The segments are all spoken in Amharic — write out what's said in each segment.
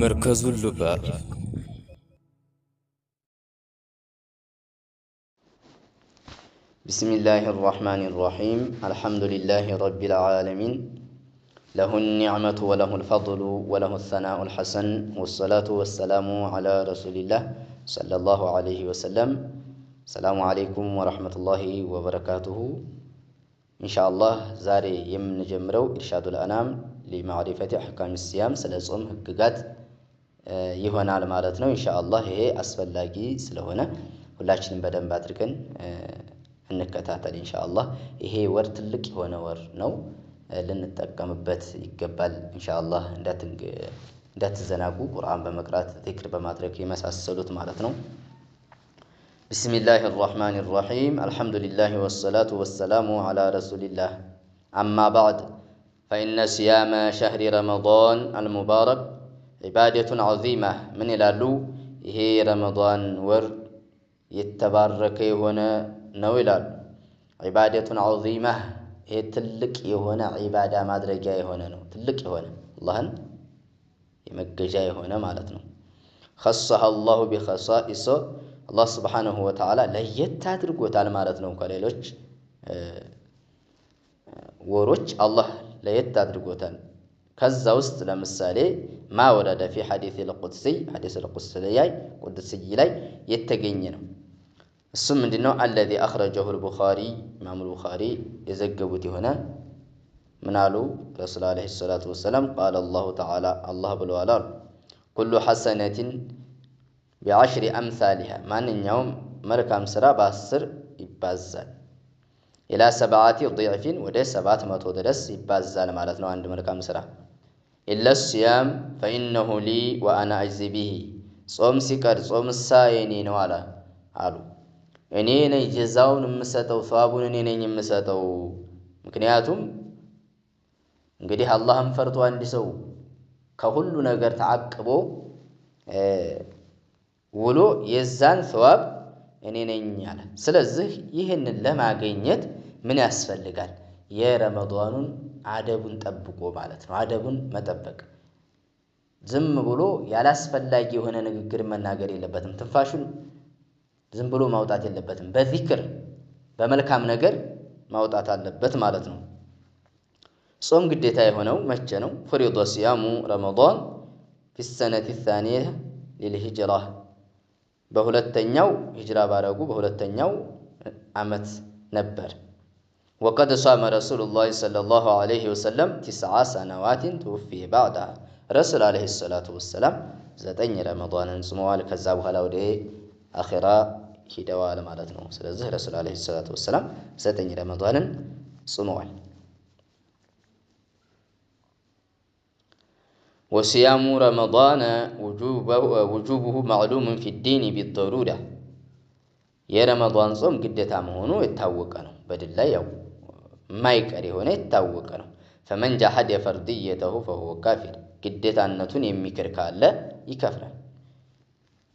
مركز اللباب. بسم الله الرحمن الرحيم. الحمد لله رب العالمين، له النعمة وله الفضل وله الثناء الحسن، والصلاة والسلام على رسول الله صلى الله عليه وسلم. السلام عليكم ورحمة الله وبركاته. إن شاء الله زاري يمن جمرو إرشاد الأنام لمعرفة أحكام الصيام سلسهم هكذا يهونا على مالتنا. إن شاء الله هي أسفل لاقي سلهنا ሁላችንም በደንብ አድርገን እንከታተል ኢንሻአላህ። ይሄ ወር ትልቅ የሆነ ወር ነው፣ ልንጠቀምበት ይገባል ኢንሻአላህ። እንዳትዘናጉ ቁርአን በመቅራት ዚክር በማድረግ የመሳሰሉት ማለት ነው። ቢስሚላሂር ረህማኒር ረሂም። አልሐምዱሊላሂ ወሰላቱ ወሰላሙ ዐላ ረሱሊላህ። አማ ባዕድ ፈኢነ ሲያመ ሸህሪ ረመዳን አልሙባረክ ዒባደቱን ዐዚማ። ምን ይላሉ? ይሄ ረመዳን ወር የተባረከ የሆነ ነው ይላሉ። ዒባደቱን ዐዚማ፣ ይሄ ትልቅ የሆነ ዒባዳ ማድረጊያ የሆነ ነው። ትልቅ የሆነ አላህን የመገዣ የሆነ ማለት ነው። ኸሰሀ አላሁ ቢኸሳኢስ፣ አላህ ሱብሓነሁ ወተዓላ ለየት አድርጎታል ማለት ነው። ከሌሎች ወሮች አላህ ለየት አድርጎታል። ከዛ ውስጥ ለምሳሌ ማ ወረደ ፊ ሐዲሲል ቁድሲ፣ ሐዲሲል ቁድሲ ላይ የተገኘ ነው። እሱም ምንድነው? አለዚ አኽረጀሁል ቡኻሪ፣ ኢማሙል ቡኻሪ የዘገቡት የሆነ ምን አሉ? ረሱል ዓለይሂ ሰላቱ ወሰላም ቃለ አላሁ ተዓላ፣ አላህ ብለዋል አሉ ኩሉ ሐሰነቲን ቢዐሽሪ አምሳሊሃ፣ ማንኛውም መልካም ስራ በ10 ይባዛል። ኢላ ሰብዓቲ ዲዕፊን፣ ወደ 700 ድረስ ይባዛል ማለት ነው አንድ መልካም ስራ። ኢለ ሲያም ፈኢነሁ ሊ ወአና አጅዚ ቢሂ፣ ጾም ሲቀር ጾምሳ የኔ ነው አሉ። እኔ ነኝ ጀዛውን የምሰጠው፣ ሰዋቡን እኔ ነኝ የምሰጠው። ምክንያቱም እንግዲህ አላህን ፈርቶ አንድ ሰው ከሁሉ ነገር ተዓቅቦ ውሎ የዛን ሰዋብ እኔ ነኝ አለ። ስለዚህ ይህንን ለማግኘት ምን ያስፈልጋል? የረመዳኑን አደቡን ጠብቆ ማለት ነው። አደቡን መጠበቅ፣ ዝም ብሎ ያላስፈላጊ የሆነ ንግግር መናገር የለበትም። ትንፋሹን ዝም ብሎ ማውጣት የለበትም። በዚክር በመልካም ነገር ማውጣት አለበት ማለት ነው። ጾም ግዴታ የሆነው መቼ ነው? ፈሪዳ ሲያሙ ረመዳን ፊ ሰነቲ ታኒያ ሊልሂጅራ፣ በሁለተኛው ሂጅራ ባረጉ በሁለተኛው ዓመት ነበር። ወቀድ ሷመ ረሱሉላህ ሰለላሁ ዐለይሂ ወሰለም 9 ሰነዋትን ተወፊየ ባዕድሃ፣ ረሱል ዓለይሂ ሰላቱ ወሰላም 9 ረመዳንን ጾመዋል። ከዛ በኋላ ወደ አኺራ ሂደዋል ማለት ነው። ስለዚህ ረሱል ዓለይሂ ሰላቱ ወሰላም 9 ረመዳንን ጾመዋል። ወሲያሙ ረመዳን ውጁቡሁ ማዕሉሙን ፊዲን ቢደሩራ፣ የረመዳን ጾም ግዴታ መሆኑ የታወቀ ነው። በድል ላይ ያው የማይቀር የሆነ የታወቀ ነው። ፈመን ጃሐደ ፈርድየተሁ ፈሁወ ካፊር፣ ግዴታነቱን የሚክር ካለ ይከፍራል።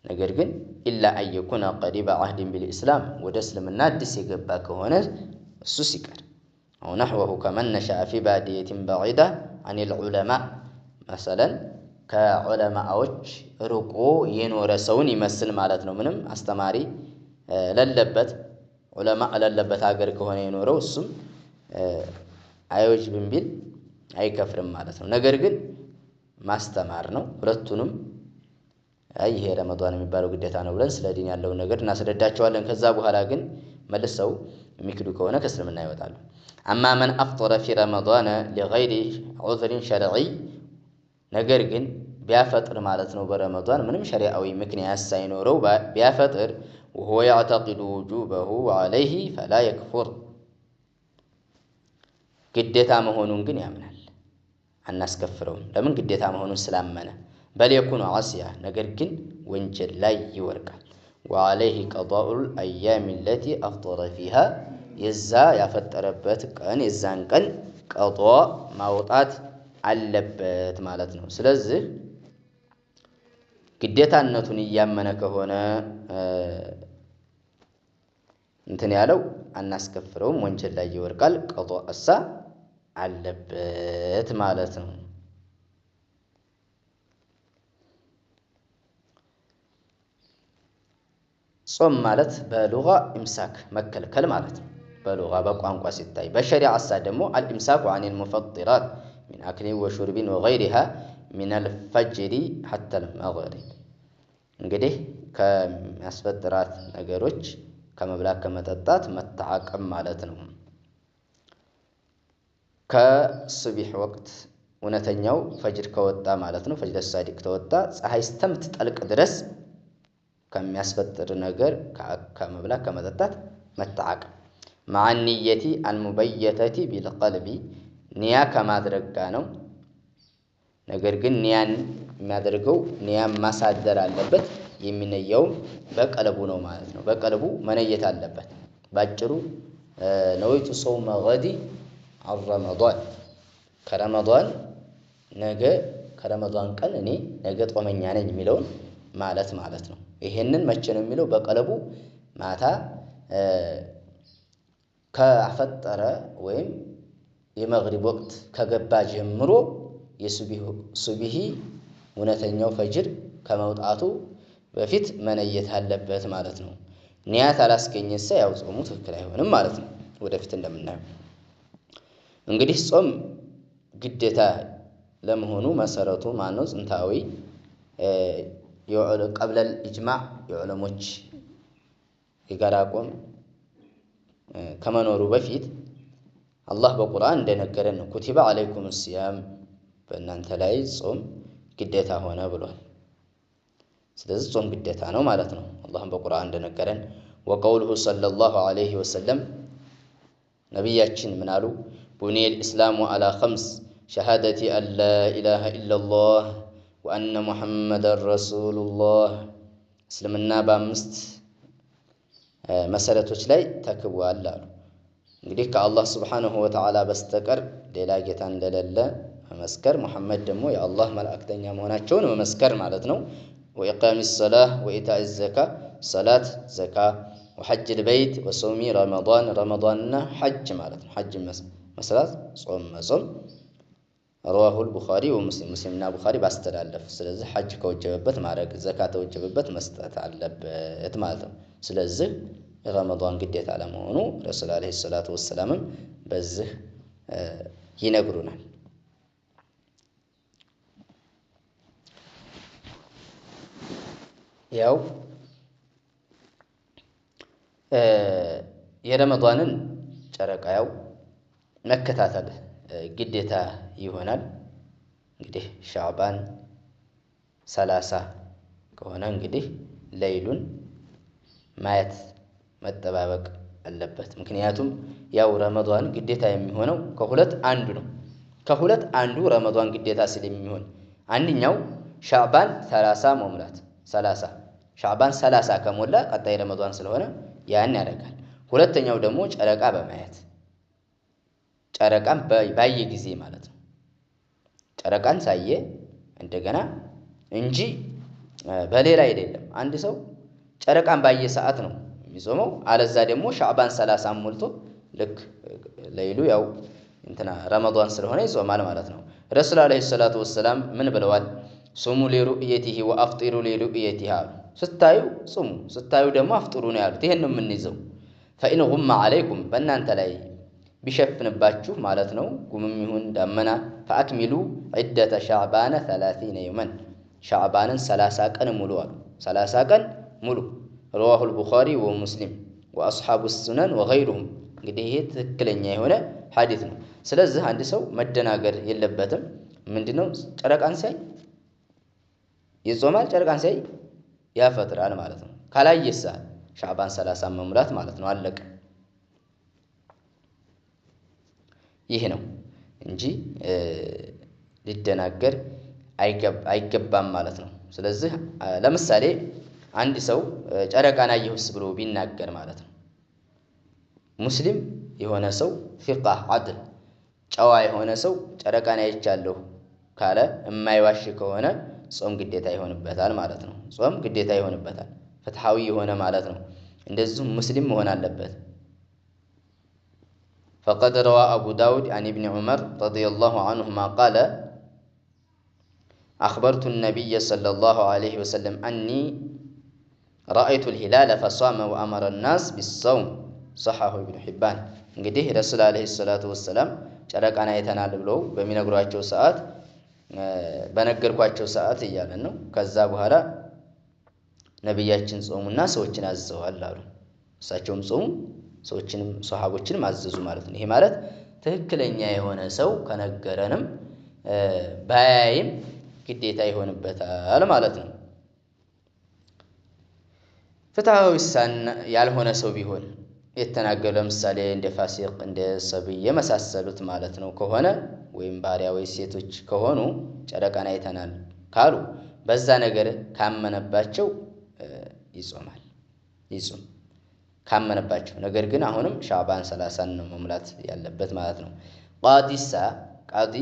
ነገር ግን ኢላ አየኩነ ቀሪበ ዐህድን ቢልኢስላም፣ ወደ እስልምና አዲስ የገባ ከሆነ እሱ ሲቀር፣ አው ነሕወሁ ከመን ነሸአ ፊ ባዲየትን በዒዳ ዐኒል ዑለማ፣ መሰለን ከዑለማዎች ርቆ የኖረ ሰውን ይመስል ማለት ነው። ምንም አስተማሪ ለለበት ዑለማ ለለበት ሀገር ከሆነ የኖረው እሱም አይወጅብም ቢል አይከፍርም ማለት ነው። ነገር ግን ማስተማር ነው። ሁለቱንም ይሄ ረመዳን የሚባለው ግዴታ ነው ብለን ስለ ዲን ያለውን ነገር እናስረዳቸዋለን። ከዛ በኋላ ግን መልሰው የሚክዱ ከሆነ ከእስልምና ይወጣሉ። አማ መን አፍጠረ ፊ ረመዳን ሊገይሪ ዑዝሪን ሸርዒ፣ ነገር ግን ቢያፈጥር ማለት ነው በረመዳን ምንም ሸሪዓዊ ምክንያት ሳይኖረው ቢያፈጥር፣ ወሁወ ያዕተቂዱ ውጁበሁ ዐለይሂ ፈላ የክፉር፣ ግዴታ መሆኑን ግን ያምናል፣ አናስከፍረውም። ለምን? ግዴታ መሆኑን ስላመነ። በል የኩኑ ዓሲያ፣ ነገር ግን ወንጀል ላይ ይወርቃል። ወዐለይሂ ቀዷኡል አያሚ ለቲ አፍጠረ ፊሃ፣ የዛ ያፈጠረበት ቀን የዛን ቀን ቀዷ ማውጣት አለበት ማለት ነው። ስለዚህ ግዴታነቱን እያመነ ከሆነ እንትን ያለው አናስከፍረውም፣ ወንጀል ላይ ይወርቃል። ቀዷ እሳ አለበት ማለት ነው። ጾም ማለት በሉጋ ኢምሳክ መከልከል ማለት ነው። በሉጋ በቋንቋ ሲታይ፣ በሸሪዓ አሳ ደግሞ አልኢምሳኩ አኒል ሙፈጢራት ሚን አክሊን ወሹርቢን ወገይሪሃ ሚነል ፈጅሪ ሐተል መግሪብ። እንግዲህ ከሚያስፈጥራት ነገሮች ከመብላት ከመጠጣት መተዓቀብ ማለት ነው። ከሱቢሕ ወቅት እውነተኛው ፈጅር ከወጣ ማለት ነው። ፈጅር ሳዲቅ ከወጣ ፀሐይ እስከምትጠልቅ ድረስ ከሚያስፈጥር ነገር ከመብላት ከመጠጣት መተዓቀብ። መዓ ኒየቲ አልሙበየተቲ ቢልቀልቢ ኒያ ከማድረግ ጋር ነው። ነገር ግን ኒያን የሚያደርገው ኒያን ማሳደር አለበት። የሚነየውም በቀልቡ ነው ማለት ነው። በቀልቡ መነየት አለበት። ባጭሩ ነወይቱ ሶውመ ገዲ አረመዷን ከረመዷን ነገ ከረመዷን ቀን እኔ ነገ ጦመኛ ነኝ የሚለውን ማለት ነው። ይሄንን መቼ ነው የሚለው? በቀልቡ ማታ ከፈጠረ ወይም የመግሪብ ወቅት ከገባ ጀምሮ የሱቢሂ እውነተኛው ፈጅር ከመውጣቱ በፊት መነየት አለበት ማለት ነው። ኒያት አላስገኘሰ ያው ጾሙ ትክክል አይሆንም ማለት ነው። ወደፊት እንደምናየው እንግዲህ ጾም ግዴታ ለመሆኑ መሰረቱ ማነው? ጥንታዊ ቀብለል ኢጅማዕ የዑለሞች የጋራ አቋም ከመኖሩ በፊት አላህ በቁርአን እንደነገረን ነው። ኩቲበ ዓለይኩም ሲያም በእናንተ ላይ ጾም ግዴታ ሆነ ብሏል። ስለዚህ ጾም ግዴታ ነው ማለት ነው። አላህም በቁርአን እንደነገረን ወቀውሉሁ ሰለላሁ ዐለይሂ ወሰለም ነቢያችን ምን አሉ? ቡኒየል ኢስላሙ ዐላ ኸምስ ሸሃደቲ አን ላ ኢላሃ ኢለላህ ወአነ ሙሐመደን ረሱሉላህ። እስልምና በአምስት መሰረቶች ላይ ተክቧል አሉ። እንግዲህ ከአላህ ስብሓንሁ ወተዓላ በስተቀር ሌላ ጌታ እንደሌለ መመስከር፣ ሙሐመድ ደግሞ የአላህ መልእክተኛ መሆናቸውን መመስከር ማለት ነው። ወኢቃሚ ሰላህ ወኢታኢ ዘካ ሰላት፣ ዘካ፣ ወሐጅል በይት ወሰውሚ ረመዷን ረመዷንና ሐጅ ማለት ነው። ሐጅ መስራት፣ ጾም መጾም። ረዋሁል ቡኻሪ ወሙስሊም ሙስሊምና ቡኻሪ ባስተላለፍ። ስለዚህ ሐጅ ከወጀበበት ማድረግ፣ ዘካ ተወጀበበት መስጠት አለበት ማለት ነው። ስለዚህ የረመዷን ግዴታ ለመሆኑ ረሱል ዓለይሂ ሰላቱ ወሰላምም በዚህ ይነግሩናል። ያው የረመዷንን ጨረቃ ያው መከታተል ግዴታ ይሆናል። እንግዲህ ሻዕባን 30 ከሆነ እንግዲህ ለይሉን ማየት መጠባበቅ አለበት። ምክንያቱም ያው ረመዷን ግዴታ የሚሆነው ከሁለት አንዱ ነው። ከሁለት አንዱ ረመዷን ግዴታ ስለሚሆን አንደኛው ሻዕባን 30 መሙላት 30 ሻዕባን 30 ከሞላ ቀጣይ ረመዷን ስለሆነ ያን ያደርጋል። ሁለተኛው ደግሞ ጨረቃ በማየት ጨረቃን ባየ ጊዜ ማለት ነው። ጨረቃን ሳየ እንደገና እንጂ በሌላ አይደለም። አንድ ሰው ጨረቃን ባየ ሰዓት ነው የሚጾመው። አለዛ ደግሞ ሻዕባን 30 ሞልቶ ልክ ለይሉ ያው እንትና ረመዷን ስለሆነ ይጾማል ማለት ነው። ረሱል ዓለይሂ ሰላቱ ወሰላም ምን ብለዋል? ሱሙ ሊሩእየቲሂ ወአፍጢሩ ሊሩእየቲሂ አሉ። ስታዩ ጹሙ፣ ስታዩ ደግሞ አፍጥሩ ነው ያሉት። ይሄን ነው የምንይዘው። ፈኢን ጉመ ዓለይኩም በእናንተ ላይ ቢሸፍንባችሁ ማለት ነው፣ ጉምም ይሁን ዳመና፣ ፈአክሚሉ ዒደተ ሻዕባነ 30 የውመን ሻዕባንን 30 ቀን ሙሉ አሉ። 30 ቀን ሙሉ። ረዋሁል ቡኻሪ ወሙስሊም ወአስሓቡ ሱነን ወገይሩሁም። እንግዲህ ይሄ ትክክለኛ የሆነ ሐዲት ነው። ስለዚህ አንድ ሰው መደናገር የለበትም። ምንድነው ጨረቃን ሲያይ ይጾማል፣ ጨረቃን ሲያይ ያፈጥራል ማለት ነው። ካላየሳ ሻዕባን 30 መሙላት ማለት ነው። አለቀ። ይህ ነው እንጂ ሊደናገር አይገባም ማለት ነው። ስለዚህ ለምሳሌ አንድ ሰው ጨረቃን አየሁስ ብሎ ቢናገር ማለት ነው፣ ሙስሊም የሆነ ሰው ፊቃህ አድል ጨዋ የሆነ ሰው ጨረቃን አይቻለሁ ካለ የማይዋሽ ከሆነ ጾም ግዴታ ይሆንበታል ማለት ነው። ጾም ግዴታ ይሆንበታል። ፍትሐዊ የሆነ ማለት ነው። እንደዚሁም ሙስሊም መሆን አለበት። ፈቀድ ረዋ አቡ ዳውድ አን ኢብኒ ዑመር ረዲየላሁ ዐንሁማ ቃለ አኽበርቱ ነቢየ ሰለላሁ ዐለይሂ ወሰለም አኒ رأيت الهلال فصام وأمر الناس بالصوم صححه ابن حبان እንግዲህ ረሱል አለይሂ ሰላቱ ወሰለም ጨረቃን አይተናል ብለው በሚነግሯቸው ሰዓት በነገርኳቸው ሰዓት እያለን ነው። ከዛ በኋላ ነብያችን ጾሙና ሰዎችን አዘዋል አሉ። እሳቸውም ጾሙ ሰዎችንም ሷሃቦችንም አዘዙ ማለት ነው። ይሄ ማለት ትክክለኛ የሆነ ሰው ከነገረንም ባያይም ግዴታ ይሆንበታል ማለት ነው። ፍትሃዊ ያልሆነ ሰው ቢሆን የተናገረ ለምሳሌ እንደ ፋሲቅ እንደ ሰብይ የመሳሰሉት ማለት ነው ከሆነ ወይም ባሪያ ወይ ሴቶች ከሆኑ ጨረቃን አይተናል ካሉ በዛ ነገር ካመነባቸው ይጾማል ይጾም ካመነባቸው። ነገር ግን አሁንም ሻዕባን 30 ነው መሙላት ያለበት ማለት ነው። ቃዲ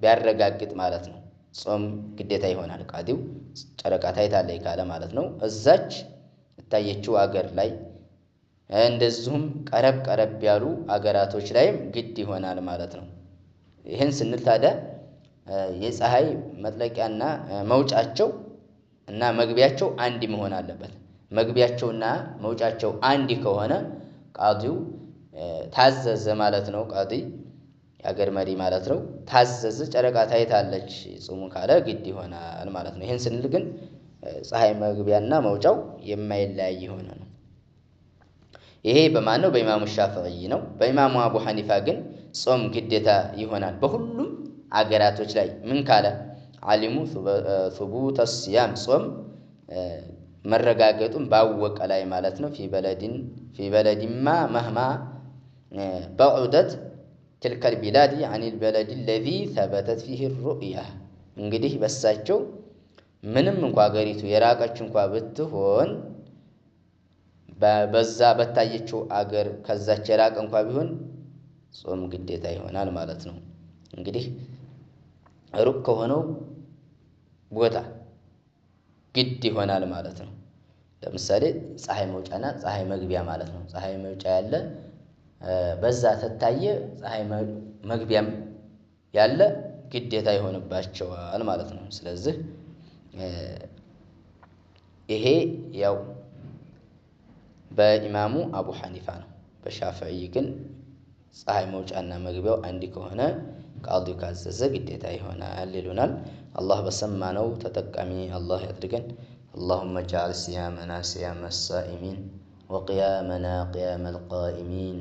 ቢያረጋግጥ ማለት ነው ጾም ግዴታ ይሆናል። ቃዲው ጨረቃ ታይታለች ካለ ማለት ነው እዛች የታየችው አገር ላይ እንደዚሁም ቀረብ ያሉ አገራቶች ላይም ግድ ይሆናል ማለት ነው። ይህን ስንል ታዲያ የፀሐይ መጥለቂያና መውጫቸው እና መግቢያቸው አንድ መሆን አለበት። መግቢያቸውና መውጫቸው አንድ ከሆነ ቃዲው ታዘዘ ማለት ነው። ቃዲ የአገር መሪ ማለት ነው። ታዘዘ ጨረቃ ታይታለች ጾሙ ካለ ግድ ይሆናል ማለት ነው። ይህን ስንል ግን ፀሐይ መግቢያና መውጫው የማይለያይ ሆነ ነው። ይሄ በማን ነው? በኢማሙ ሻፊዒ ነው። በኢማሙ አቡ ሐኒፋ ግን ጾም ግዴታ ይሆናል በሁሉም አገራቶች ላይ ምን ካለ ዓሊሙ ሱቡተ ሲያም ጾም መረጋገጡን ባወቀ ላይ ማለት ነው። ፊ በለድማ መህማ በዑደት تلك البلاد عن البلد الذي ثبتت فيه الرؤيا እንግዲህ በሳቸው ምንም እንኳን አገሪቱ የራቀች እንኳን ብትሆን በዛ በታየችው አገር ከዛች የራቀ እንኳን ቢሆን ጾም ግዴታ ይሆናል ማለት ነው። እንግዲህ ሩቅ ከሆነው ቦታ ግድ ይሆናል ማለት ነው። ለምሳሌ ፀሐይ መውጫና ፀሐይ መግቢያ ማለት ነው። ፀሐይ መውጫ ያለ በዛ ተታየ ፀሐይ መግቢያም ያለ ግዴታ ይሆንባቸዋል ማለት ነው። ስለዚህ ይሄ ያው በኢማሙ አቡ ሐኒፋ ነው። በሻፊዒ ግን ፀሐይ መውጫና መግቢያው አንድ ከሆነ ቃዲው ካዘዘ ግዴታ ይሆናል ይሉናል። አላህ በሰማነው ተጠቃሚ አላህ ያድርገን። اللهم اجعل صيامنا صيام الصائمين وقيامنا قيام القائمين